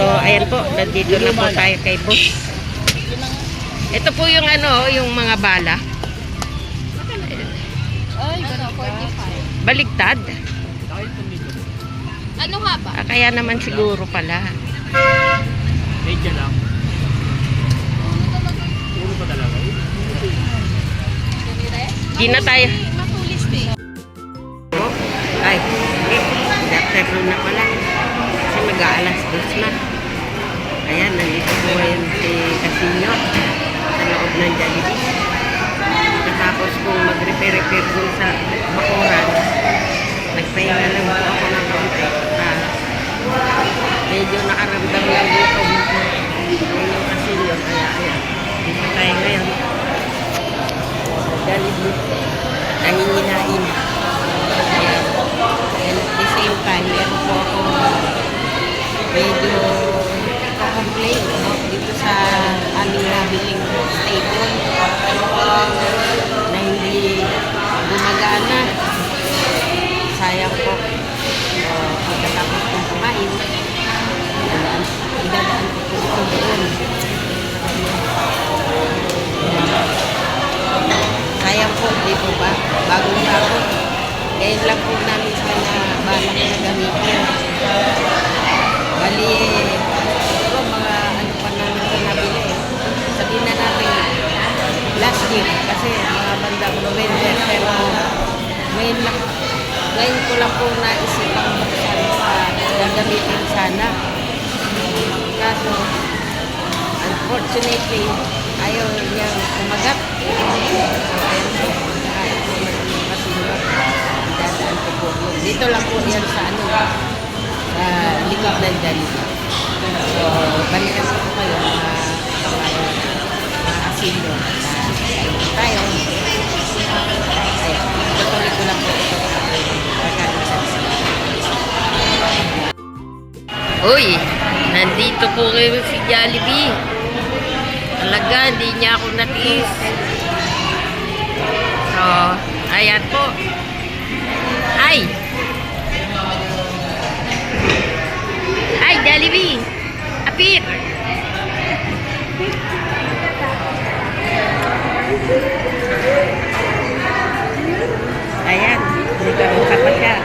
So, ayan po, nandito na po tayo kay boss. Ito po yung ano, yung mga bala. Ay, 45. Baligtad. Ano nga ba? Kaya naman siguro pala. Medya lang. Puro pa talaga. Di na tayo. Matulis eh. Ay, good afternoon na pala. Kasi mag-aalas 2 na. Ayan, nandito po ngayon si Casino sa loob ng Jollibee. Tapos kung mag-repair dun sa bakuran, nagpahinga lang po ako ng kaunti. Medyo nakaramdam lang dito yung Casino. Kaya ayan, dito tayo ngayon sa Jollibee. Nanginginain. Ayan. And at the same time, meron po ako medyo complain dito sa aming nabiling stable na hindi gumagana. Sayang po. Pagkatapos kong kumain, idadaan ko po ito doon. Sayang po, di po ba? Bagong bago. Ngayon lang po namin sana balak na gamitin. Bali, mga ano pa namin ito nabili. Sabihin na natin, last year, kasi mga bandang November, pero ngayon ko lang po naisipang buksan gagamitin sana. Kaso, unfortunately, ayaw niyang umagat. So, ayun po, dadaan ko po. Dito lang po yan sa ano, sa likod ng Jollibee. So, balikan ko po kayo mga asilyo. Tayo. Ayun, tutuloy ko lang po ito. Uy, nandito po kayo si Jollibee. Talaga, hindi niya ako natiis. So, ayan po. Ay! Ay, Jollibee! Apit! Ayan, nagkaroon pa siya.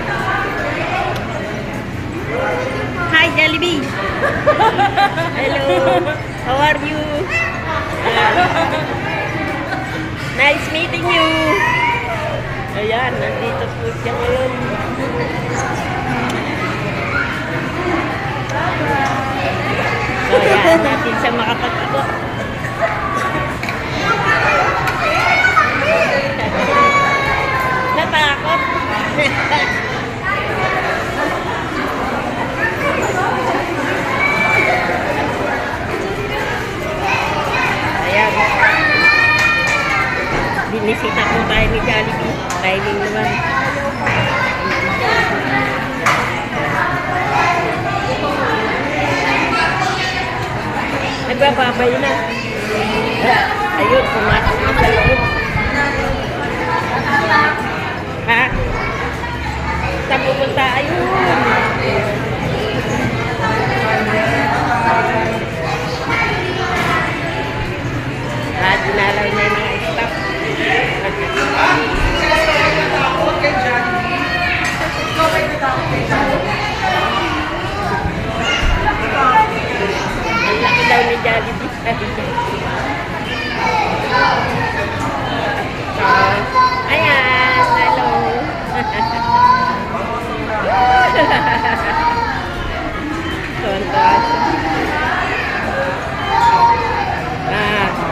Hi, Jollibee! Hello! How are you? Nice meeting you! Ayan, nandito po siya ngayon. So, ayan, natin siya makapagtago. Natakot. Ayan. Binisita po tayo ni Jollibee. Timing naman. Nagbababay na. Ayun, pumasok na sa loob. Ha? Saan pupunta? Ayun. Dinalaw na yung mga staff. Ang laki daw ni Jollibee. So, ayan, hello. Tonto.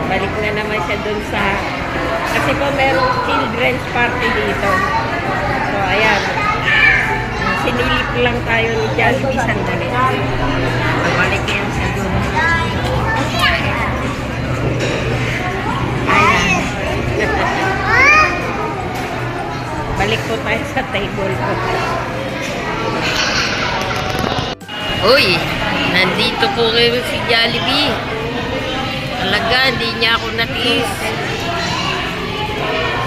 Balik na naman siya dun sa, kasi po merong children's party dito. So, ayan. Sinilip lang tayo ni Jollibee sandali. Balik yan siya dun. Ayan. Balik po tayo sa table ko. Uy, nandito po kayo si Jollibee. Talaga, hindi niya ako natiis.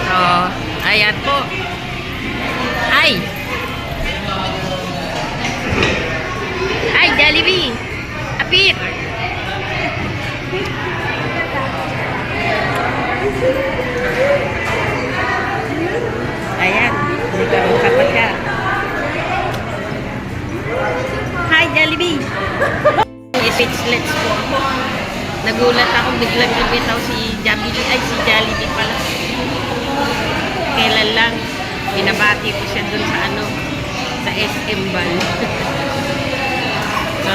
So, ayan po. Ay! Ay, Jollibee! Apit! Speechless po ako. Nagulat ako, biglang lumitaw si Jollibee pala. Kailan lang, binabati ko siya dun sa sa SM Ban. So,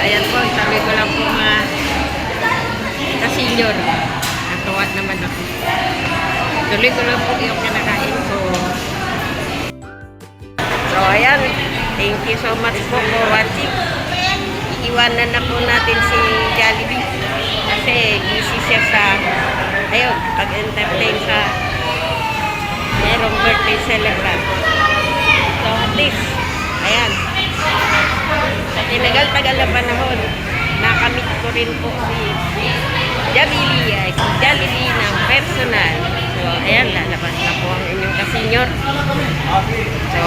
ayan po, sabi ko lang po mga ka-senior. Natuwa naman ako. Tuloy ko lang po yung kinakain ko. So, ayan. Thank you so much po for watching. Iiwanan na po natin si Jollibee. Kasi busy siya sa, ayun, pag-entertain sa merong birthday celebrant. So, at least, ayan. Sa tinagal-tagal na panahon, nakamit ko rin po si Jollibee ng personal. So, ayan, lalabas na po ang inyong ka-senior. So,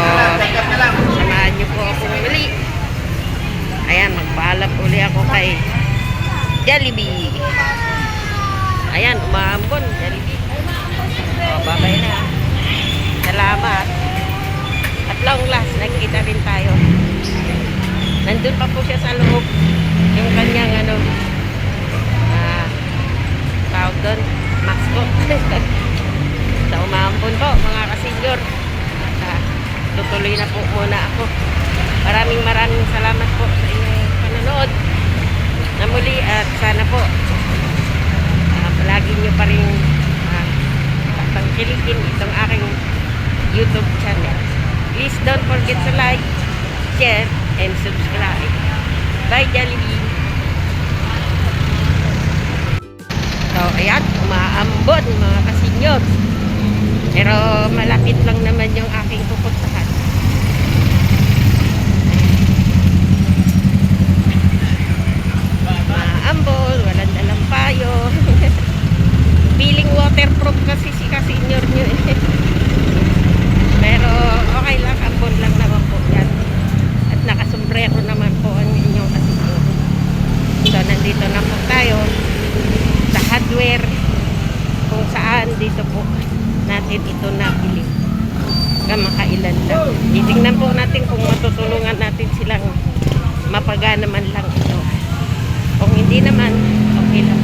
samahan niyo po ako muli. Ayan, magpaalam uli ako kay Jollibee. Ayan, umaambon, Jollibee. O, babay na. Salamat. At long last, nagkita rin tayo. Nandun pa po siya sa loob. Yung kanyang tawag doon, mascot. Sa umaambon po, mga ka-senior. Tutuloy na po muna ako. Maraming salamat po sa inyong panonood na muli at sana po palagi nyo pa rin tangkilikin itong aking YouTube channel. Please don't forget to like, share, and subscribe. Bye, Jollibee! So, ayan, umaambon mga ka-senior. Pero malapit lang naman yung aking pupuntahan. Maambon, walang dalang payo. Feeling waterproof kasi si ka-senior nyo eh. Pero okay lang, ambon lang naman po yan. At nakasombrero naman po ang inyong ka-senior. So, nandito na po tayo sa hardware kung saan dito po natin ito nabili. Kamakailan lang. Titingnan po natin kung matutulungan natin silang mapagana man lang ito. Kung hindi naman, okay lang.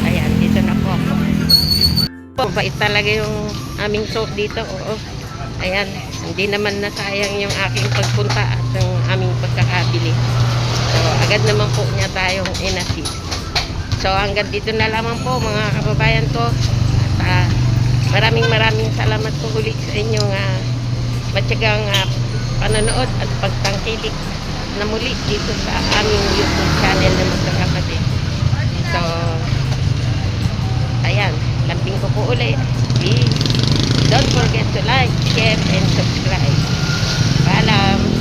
Ayan, dito na po ako. Bait talaga yung aming soap dito. Oo. Ayan, hindi naman nasayang yung aking pagpunta at yung aming pagkakabili. So, agad naman po niya tayong inassist. So, hanggang dito na lamang po mga kababayan ko. At maraming salamat po ulit sa inyong matyagang panonood at pagtangkilik na muli dito sa aming YouTube channel na magkakapatid. So, ayan, lambing ko po ulit. Please, don't forget to like, share, and subscribe. Paalam!